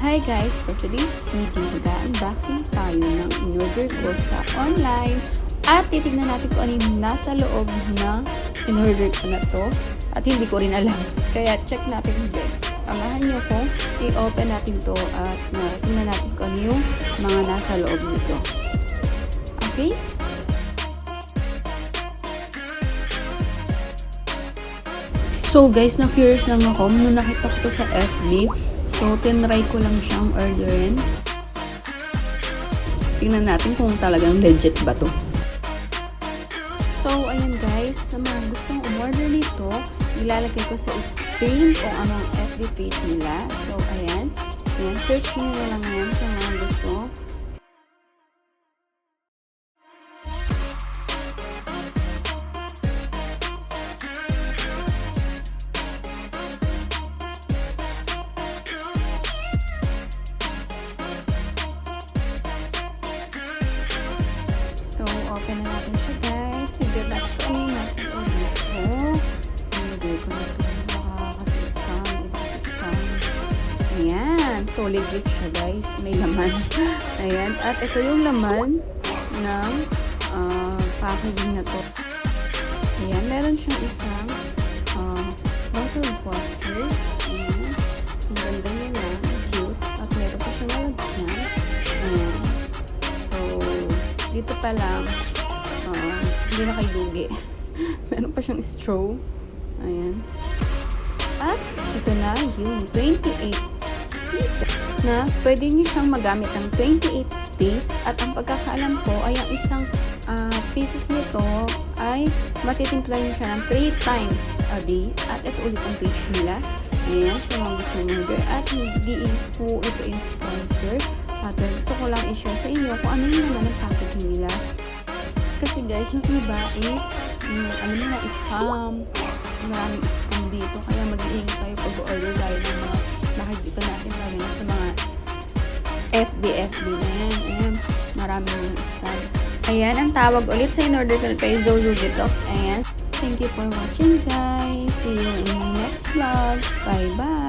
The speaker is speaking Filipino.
Hi guys! For today's video, mag-unboxing tayo ng in-order ko sa online at titignan natin kung ano yung nasa loob na in-order ko na to at hindi ko rin alam. Kaya check natin guys. Samahan nyo ko, i-open natin to at tingnan natin kung ano yung mga nasa loob nito. Okay? So guys, na-curious lang ako nung nakita ko to sa FB. So, tinry ko lang siyang orderin. Tingnan natin kung talagang legit ba to. So, ayan guys. Sa mga gustong umorder nito, ilalagay ko sa screen kung anong FB page nila. So, ayan. Ayan, search nyo na lang yan sa mga gusto. So, open na natin siya guys. Sige, that's ko ano yung nasa loob nito. Hindi ko na ito. Baka kasi scam. Iba kasi scam. Ayan. So, legit siya guys. May laman. Ayan. At ito yung laman ng packaging na to. Ayan. Meron siyang isang bottle water. Ayan. Ang ganda niya na. Cute. At meron pa siyang lalagyan. Ayan. Dito pa lang, hindi na kayo lugi. Meron pa siyang straw. Ayan. At ito na yung 28 pieces na pwede niyo siyang magamit ng 28 days. At ang pagkakaalam ko ay ang isang pieces nito ay matitimpla niyo siya ng 3 times a day. At ito ulit ang page nila. Ayan, sa mga gusto order. At hindi po ito in sponsor. At gusto ko lang i-share sa inyo kung ano yung naman ang packaging nila. Kasi guys, yung iba is, ano na, scam. Maraming scam dito. Kaya mag-iingat tayo pag-order dahil ng mga nakikita natin lalo na sa mga FB na yan. Ayan, maraming mga scam. Ayan, ang tawag ulit sa in-order ko kay ZoZo Detox. Ayan. Thank you for watching guys. See you in my next vlog. Bye-bye.